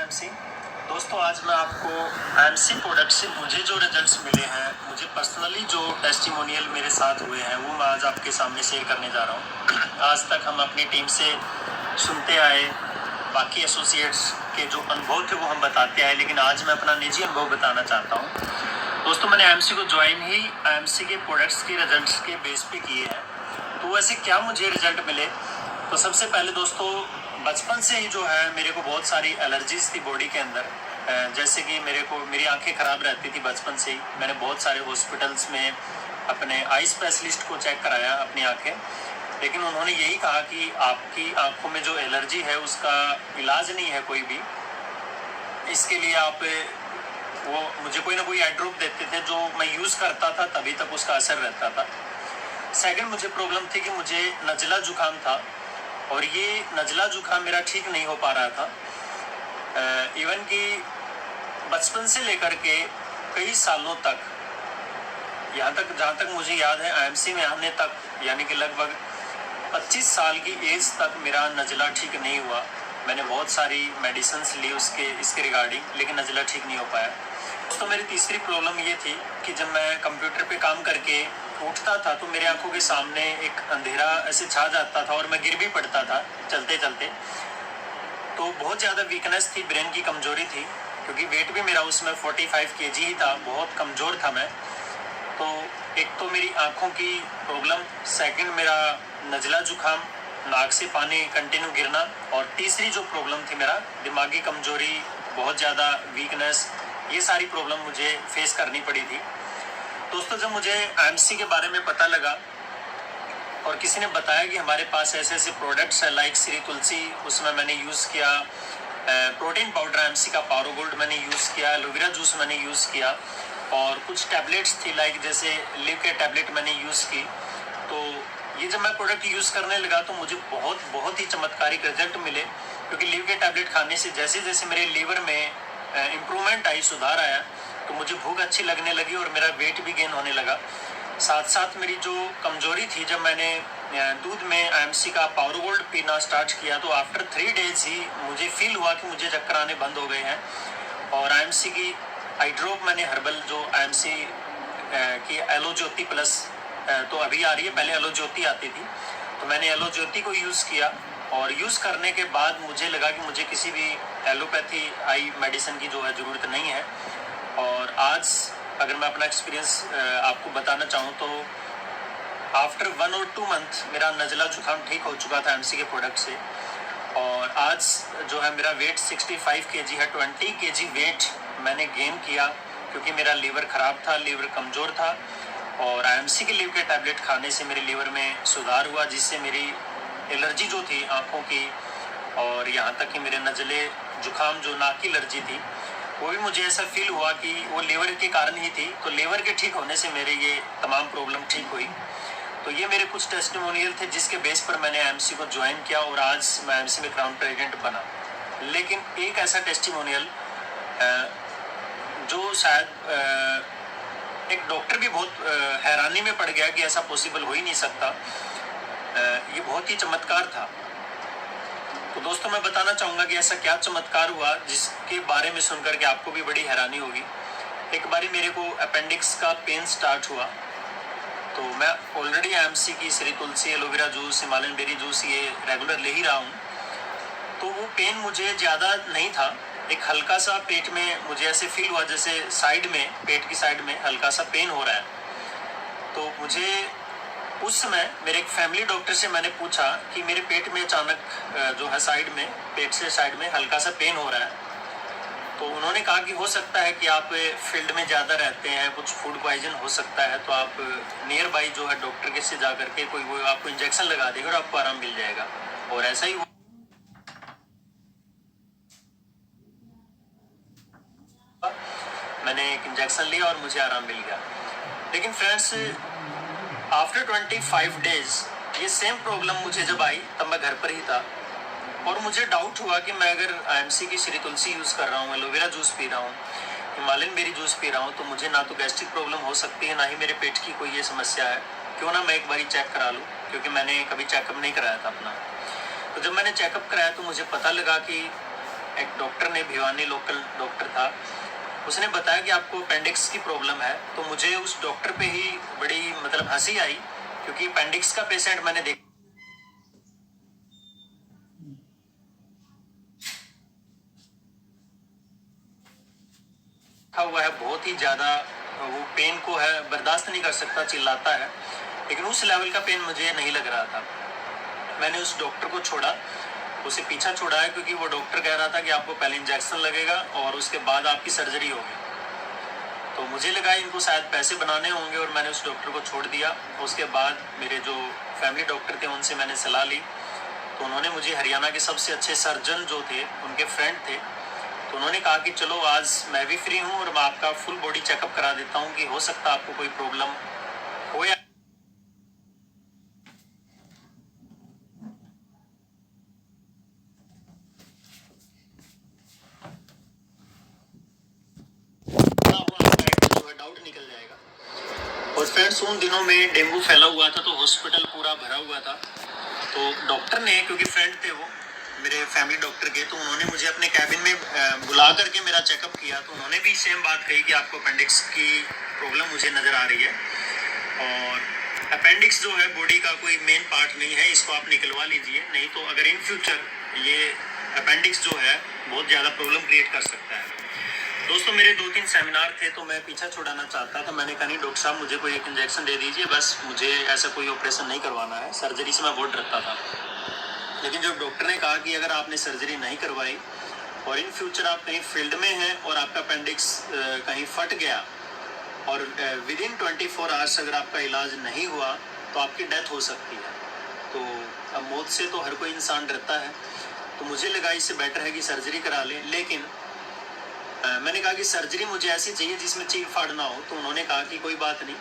MC. दोस्तों आज मैं आपको एमसी प्रोडक्ट से मुझे जो रिजल्ट्स मिले हैं, मुझे पर्सनली जो टेस्टिमोनियल मेरे साथ हुए हैं, वो मैं आज आपके सामने शेयर करने जा रहा हूँ। आज तक हम अपनी टीम से सुनते आए, बाकी एसोसिएट्स के जो अनुभव थे वो हम बताते आए, लेकिन आज मैं अपना निजी अनुभव बताना चाहता हूँ। दोस्तों मैंने एमसी को ज्वाइन ही एमसी के प्रोडक्ट्स के रिजल्ट्स के बेस पे किए हैं। तो वैसे क्या मुझे रिजल्ट मिले, तो सबसे पहले दोस्तों बचपन से ही जो है मेरे को बहुत सारी एलर्जीज थी बॉडी के अंदर। जैसे कि मेरी आंखें ख़राब रहती थी बचपन से ही। मैंने बहुत सारे हॉस्पिटल्स में अपने आई स्पेशलिस्ट को चेक कराया अपनी आंखें, लेकिन उन्होंने यही कहा कि आपकी आंखों में जो एलर्जी है उसका इलाज नहीं है कोई भी। इसके लिए आप वो मुझे कोई ना कोई आई ड्रॉप देते थे जो मैं यूज़ करता था, तभी तक उसका असर रहता था। सेकंड मुझे प्रॉब्लम थी कि मुझे नज़ला जुकाम था, और ये नज़ला जुकाम मेरा ठीक नहीं हो पा रहा था। इवन कि बचपन से लेकर के कई सालों तक, यहाँ तक जहाँ तक मुझे याद है आईएमसी में आने तक, यानी कि लगभग 25 साल की एज तक मेरा नज़ला ठीक नहीं हुआ। मैंने बहुत सारी मेडिसिन्स ली इसके रिगार्डिंग, लेकिन नज़ला ठीक नहीं हो पाया। तो मेरी तीसरी प्रॉब्लम ये थी कि जब मैं कंप्यूटर पे काम करके उठता था तो मेरे आंखों के सामने एक अंधेरा ऐसे छा जाता था और मैं गिर भी पड़ता था चलते चलते। तो बहुत ज़्यादा वीकनेस थी, ब्रेन की कमज़ोरी थी, क्योंकि वेट भी मेरा उसमें 45 kg ही था, बहुत कमज़ोर था मैं। तो एक तो मेरी आंखों की प्रॉब्लम, सेकंड मेरा नज़ला जुकाम, नाक से पानी कंटिन्यू गिरना, और तीसरी जो प्रॉब्लम थी मेरा दिमागी कमज़ोरी, बहुत ज़्यादा वीकनेस, ये सारी प्रॉब्लम मुझे फेस करनी पड़ी थी। दोस्तों जब मुझे एमसी के बारे में पता लगा और किसी ने बताया कि हमारे पास ऐसे ऐसे प्रोडक्ट्स हैं लाइक श्री तुलसी, उसमें मैंने यूज़ किया, प्रोटीन पाउडर एमसी का पावर गोल्ड मैंने यूज़ किया, एलोवेरा जूस मैंने यूज़ किया, और कुछ टैबलेट्स थी लाइक जैसे लिव के टैबलेट मैंने यूज़ की। तो ये जब मैं प्रोडक्ट यूज़ करने लगा तो मुझे बहुत ही चमत्कारिक रिजल्ट मिले, क्योंकि लिव के टैबलेट खाने से जैसे जैसे मेरे लीवर में इम्प्रूवमेंट आई, सुधार आया, तो मुझे भूख अच्छी लगने लगी और मेरा वेट भी गेन होने लगा। साथ साथ मेरी जो कमज़ोरी थी, जब मैंने दूध में आईएमसी का पावर गोल्ड पीना स्टार्ट किया तो आफ्टर 3 डेज ही मुझे फील हुआ कि मुझे चक्कर आने बंद हो गए हैं। और आईएमसी की आई ड्रॉप मैंने हर्बल जो आईएमसी की एलो ज्योति प्लस तो अभी आ रही है, पहले एलो ज्योति आती थी, तो मैंने एलो ज्योति को यूज़ किया, और यूज़ करने के बाद मुझे लगा कि मुझे किसी भी एलोपैथी आई मेडिसिन की जो है ज़रूरत नहीं है। और आज अगर मैं अपना एक्सपीरियंस आपको बताना चाहूँ तो आफ्टर 1 और 2 मंथ मेरा नज़ला जुकाम ठीक हो चुका था एमसी के प्रोडक्ट से, और आज जो है मेरा वेट 65 kg है। 20 kg वेट मैंने गेन किया, क्योंकि मेरा लीवर ख़राब था, लीवर कमज़ोर था, और आईएमसी के लीव के टैबलेट खाने से मेरे लीवर में सुधार हुआ, जिससे मेरी एलर्जी जो थी आँखों की, और यहाँ तक कि मेरे नज़ले जुकाम जो नाक की एलर्जी थी, वो भी मुझे ऐसा फील हुआ कि वो लीवर के कारण ही थी। तो लीवर के ठीक होने से मेरे ये तमाम प्रॉब्लम ठीक हुई। तो ये मेरे कुछ टेस्टिमोनियल थे जिसके बेस पर मैंने एमसी को ज्वाइन किया, और आज मैं एमसी में क्राउन प्रेसिडेंट बना। लेकिन एक ऐसा टेस्टिमोनियल जो शायद एक डॉक्टर भी बहुत हैरानी में पड़ गया कि ऐसा पॉसिबल हो ही नहीं सकता, ये बहुत ही चमत्कार था। तो दोस्तों मैं बताना चाहूँगा कि ऐसा क्या चमत्कार हुआ जिसके बारे में सुनकर के आपको भी बड़ी हैरानी होगी। एक बारी मेरे को अपेंडिक्स का पेन स्टार्ट हुआ, तो मैं ऑलरेडी एमसी की Shri Tulsi, aloe vera juice, Himalayan berry juice ये रेगुलर ले ही रहा हूँ। तो वो पेन मुझे ज़्यादा नहीं था, एक हल्का सा पेट में मुझे ऐसे फील हुआ जैसे साइड में, पेट की साइड में हल्का सा पेन हो रहा है। तो मुझे उस समय मेरे एक फैमिली डॉक्टर से मैंने पूछा कि मेरे पेट में अचानक जो है साइड में, पेट से साइड में हल्का सा पेन हो रहा है। तो उन्होंने कहा कि हो सकता है कि आप फील्ड में ज़्यादा रहते हैं, कुछ फूड पॉइजन हो सकता है, तो आप नियर बाई जो है डॉक्टर के से जा करके कोई वो आपको इंजेक्शन लगा देगा और आपको आराम मिल जाएगा। और ऐसा ही मैंने एक इंजेक्शन लिया और मुझे आराम मिल गया। लेकिन फ्रेंड्स आफ्टर 25 डेज ये सेम प्रॉब्लम मुझे जब आई, तब मैं घर पर ही था, और मुझे डाउट हुआ कि मैं अगर आईएमसी की श्री तुलसी यूज़ कर रहा हूँ, एलोवेरा जूस पी रहा हूँ, हिमालयन बेरी जूस पी रहा हूँ, तो मुझे ना तो गैस्ट्रिक प्रॉब्लम हो सकती है, ना ही मेरे पेट की कोई ये समस्या है। क्यों ना मैं एक बारी चेक करा लूँ, क्योंकि मैंने कभी चेकअप नहीं कराया था अपना। तो जब मैंने चेकअप कराया तो मुझे पता लगा कि एक डॉक्टर ने, भिवानी लोकल डॉक्टर था, उसने बताया कि आपको अपेंडिक्स की प्रॉब्लम है। तो मुझे उस डॉक्टर पे ही बड़ी मतलब हंसी आई, क्योंकि अपेंडिक्स का पेशेंट मैंने देखा हुआ है, बहुत ही ज़्यादा वो पेन को है बर्दाश्त नहीं कर सकता, चिल्लाता है, लेकिन उस लेवल का पेन मुझे नहीं लग रहा था। मैंने उस डॉक्टर को छोड़ा, उसे पीछा छुड़ाया, क्योंकि वो डॉक्टर कह रहा था कि आपको पहले इंजेक्शन लगेगा और उसके बाद आपकी सर्जरी होगी। तो मुझे लगा इनको शायद पैसे बनाने होंगे और मैंने उस डॉक्टर को छोड़ दिया। उसके बाद मेरे जो फैमिली डॉक्टर थे उनसे मैंने सलाह ली, तो उन्होंने मुझे हरियाणा के सबसे अच्छे सर्जन जो थे उनके फ्रेंड थे, तो उन्होंने कहा कि चलो आज मैं भी फ्री हूँ और मैं आपका फुल बॉडी चेकअप करा देता हूँ कि हो सकता है आपको कोई प्रॉब्लम हो या ना हो, आपका जो है डाउट निकल जाएगा। और फ्रेंड्स उन दिनों में डेंगू फैला हुआ था, तो हॉस्पिटल पूरा भरा हुआ था। तो डॉक्टर ने, क्योंकि फ्रेंड थे वो मेरे फैमिली डॉक्टर के, तो उन्होंने मुझे अपने कैबिन में बुला करके मेरा चेकअप किया। तो उन्होंने भी सेम बात कही कि आपको अपेंडिक्स की प्रॉब्लम मुझे नज़र आ रही है, और अपेंडिक्स जो है बॉडी का कोई मेन पार्ट नहीं है, इसको आप निकलवा लीजिए, नहीं तो अगर इन फ्यूचर ये अपेंडिक्स जो है बहुत ज़्यादा प्रॉब्लम क्रिएट कर सकता है। दोस्तों मेरे 2-3 सेमिनार थे, तो मैं पीछा छुड़ाना चाहता था। मैंने कहा नहीं डॉक्टर साहब, मुझे कोई एक इंजेक्शन दे दीजिए, बस मुझे ऐसा कोई ऑपरेशन नहीं करवाना है। सर्जरी से मैं बहुत डरता था, लेकिन जब डॉक्टर ने कहा कि अगर आपने सर्जरी नहीं करवाई और इन फ्यूचर आप कहीं फील्ड में हैं और आपका अपेंडिक्स कहीं फट गया और विद इन 24 आवर्स अगर आपका इलाज नहीं हुआ तो आपकी डेथ हो सकती है। तो अब मौत से तो हर कोई इंसान डरता है, तो मुझे लगा इससे बेटर है कि सर्जरी करा लें। लेकिन मैंने कहा कि सर्जरी मुझे ऐसी चाहिए जिसमें चीर फाड़ ना हो। तो उन्होंने कहा कि कोई बात नहीं,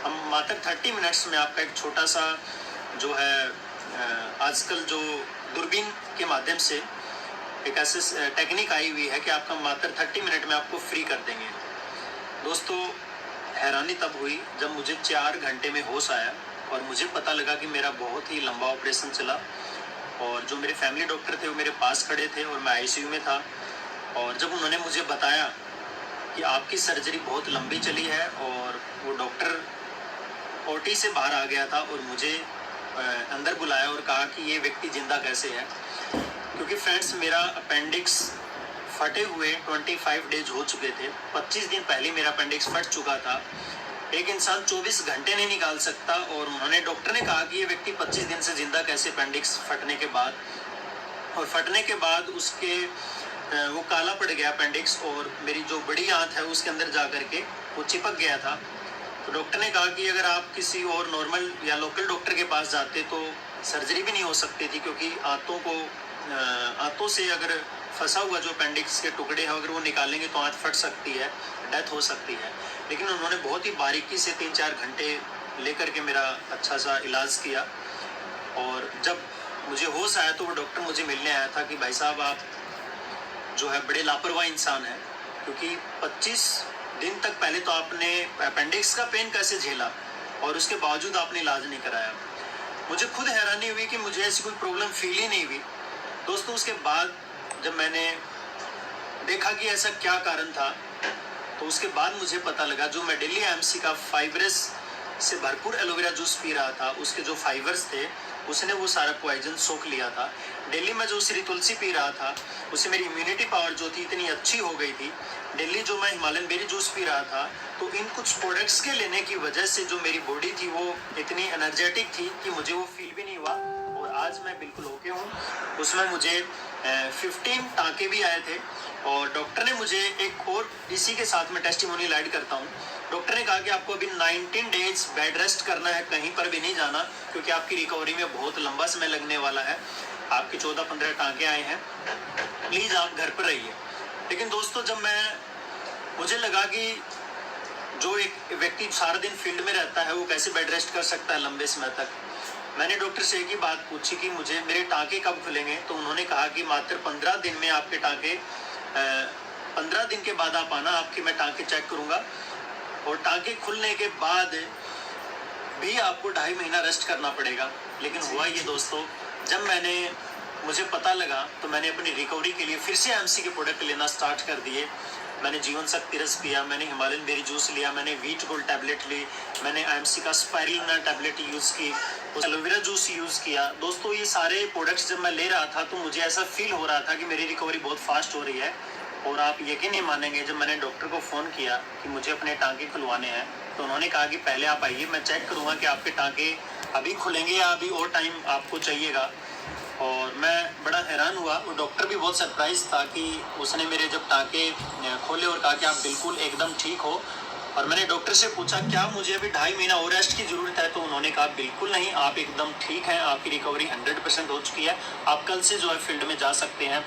हम मात्र 30 मिनट्स में आपका एक छोटा सा जो है आजकल जो दूरबीन के माध्यम से एक ऐसी टेक्निक आई हुई है कि आपका मात्र 30 मिनट में आपको फ्री कर देंगे। दोस्तों हैरानी तब हुई जब मुझे 4 घंटे में होश आया और मुझे पता लगा कि मेरा बहुत ही लंबा ऑपरेशन चला, और जो मेरे फैमिली डॉक्टर थे वो मेरे पास खड़े थे और मैं आईसीयू में था। और जब उन्होंने मुझे बताया कि आपकी सर्जरी बहुत लंबी चली है, और वो डॉक्टर ओटी से बाहर आ गया था और मुझे अंदर बुलाया और कहा कि ये व्यक्ति जिंदा कैसे है, क्योंकि फ्रेंड्स मेरा अपेंडिक्स फटे हुए 25 डेज हो चुके थे। 25 दिन पहले मेरा अपेंडिक्स फट चुका था। एक इंसान 24 घंटे नहीं निकाल सकता, और उन्होंने डॉक्टर ने कहा कि ये व्यक्ति 25 दिन से जिंदा कैसे, अपेंडिक्स फटने के बाद। और फटने के बाद उसके वो काला पड़ गया अपेंडिक्स, और मेरी जो बड़ी आंत है उसके अंदर जा कर के वो चिपक गया था। तो डॉक्टर ने कहा कि अगर आप किसी और नॉर्मल या लोकल डॉक्टर के पास जाते तो सर्जरी भी नहीं हो सकती थी, क्योंकि आंतों से अगर फंसा हुआ जो अपेंडिक्स के टुकड़े हैं अगर वो निकालेंगे तो आंत फट सकती है, डेथ हो सकती है। लेकिन उन्होंने बहुत ही बारीकी से 3-4 घंटे लेकर के मेरा अच्छा सा इलाज किया। और जब मुझे होश आया तो वो डॉक्टर मुझे मिलने आया था कि भाई साहब आप जो है बड़े लापरवाह इंसान है, क्योंकि 25 दिन तक पहले तो आपने अपेंडिक्स का पेन कैसे झेला और उसके बावजूद आपने इलाज नहीं कराया। मुझे खुद हैरानी हुई कि मुझे ऐसी कोई प्रॉब्लम फील ही नहीं हुई। दोस्तों उसके बाद जब मैंने देखा कि ऐसा क्या कारण था, तो उसके बाद मुझे पता लगा जो मैं दिल्ली एमसी का फाइबरस से भरपूर एलोवेरा जूस पी रहा था, उसके जो फाइबर्स थे उसने वो सारा पॉइजन सोख लिया था। दिल्ली में जो श्री तुलसी पी रहा था उससे मेरी इम्यूनिटी पावर जो थी इतनी अच्छी हो गई थी। दिल्ली जो मैं हिमालयन बेरी जूस पी रहा था, तो इन कुछ प्रोडक्ट्स के लेने की वजह से जो मेरी बॉडी थी वो इतनी एनर्जेटिक थी कि मुझे वो फील भी नहीं हुआ, और आज मैं बिल्कुल ओके हूँ। उसमें मुझे 15 टाँके भी आए थे, और डॉक्टर ने मुझे एक और इसी के साथ में टेस्टिमोनियल ऐड करता हूँ। डॉक्टर ने कहा कि आपको अभी 19 डेज बेड रेस्ट करना है, कहीं पर भी नहीं जाना, क्योंकि आपकी रिकवरी में बहुत लंबा समय लगने वाला है। आपके 14-15 टाँके आए हैं, प्लीज़ आप घर पर रहिए। लेकिन दोस्तों जब मुझे लगा कि जो एक व्यक्ति सारा दिन फील्ड में रहता है वो कैसे बेड रेस्ट कर सकता है लंबे समय तक, मैंने डॉक्टर से एक ही बात पूछी कि मुझे मेरे टाँके कब खुलेंगे। तो उन्होंने कहा कि मात्र 15 दिन में आपके टाँके 15 दिन के बाद आप आना, आपके मैं टाँके चेक करूँगा, और टाँके खुलने के बाद भी आपको 2.5 महीना रेस्ट करना पड़ेगा। लेकिन हुआ ये दोस्तों, जब मैंने मुझे पता लगा तो मैंने अपनी रिकवरी के लिए फिर से एमसी के प्रोडक्ट लेना स्टार्ट कर दिए। मैंने जीवन शक्ति रस पिया, मैंने हिमालयन बेरी जूस लिया, मैंने व्हीट गोल्ड टैबलेट ली, मैंने एमसी का स्पाइरुलिना टैबलेट यूज़ की, एलोवेरा जूस यूज़ किया। दोस्तों ये सारे प्रोडक्ट्स जब मैं ले रहा था तो मुझे ऐसा फील हो रहा था कि मेरी रिकवरी बहुत फास्ट हो रही है। और आप यकीन नहीं मानेंगे, जब मैंने डॉक्टर को फ़ोन किया कि मुझे अपने टाँके खुलवाने हैं तो उन्होंने कहा कि पहले आप आइए, मैं चेक करूँगा कि आपके टाँके अभी खुलेंगे या अभी और टाइम आपको चाहिएगा। और मैं बड़ा हैरान हुआ, वो डॉक्टर भी बहुत सरप्राइज़ था कि उसने मेरे जब टाँके खोले और कहा कि आप बिल्कुल एकदम ठीक हो। और मैंने डॉक्टर से पूछा क्या मुझे अभी 2.5 महीना और रेस्ट की ज़रूरत है, तो उन्होंने कहा बिल्कुल नहीं, आप एकदम ठीक हैं, आपकी रिकवरी 100% हो चुकी है, आप कल से जो है फील्ड में जा सकते हैं।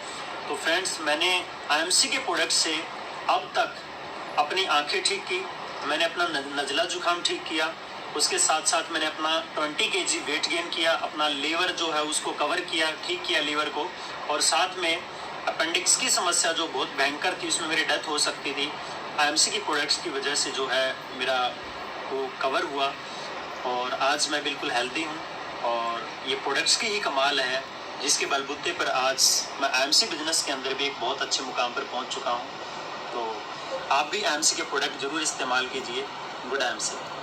तो फ्रेंड्स, मैंने आईएमसी के प्रोडक्ट से अब तक अपनी आंखें ठीक की, मैंने अपना नज़ला जुकाम ठीक किया, उसके साथ साथ मैंने अपना 20 kg वेट गेन किया, अपना लीवर जो है उसको कवर किया, ठीक किया लीवर को, और साथ में अपेंडिक्स की समस्या जो बहुत भयंकर थी, उसमें मेरी डेथ हो सकती थी, आईएमसी की प्रोडक्ट्स की वजह से जो है मेरा वो कवर हुआ और आज मैं बिल्कुल हेल्दी हूँ। और ये प्रोडक्ट्स की ही कमाल है जिसके बलबूते पर आज मैं आईएमसी बिजनेस के अंदर भी एक बहुत अच्छे मुकाम पर पहुँच चुका हूँ। तो आप भी आईएमसी के प्रोडक्ट ज़रूर इस्तेमाल कीजिए। Good IMC.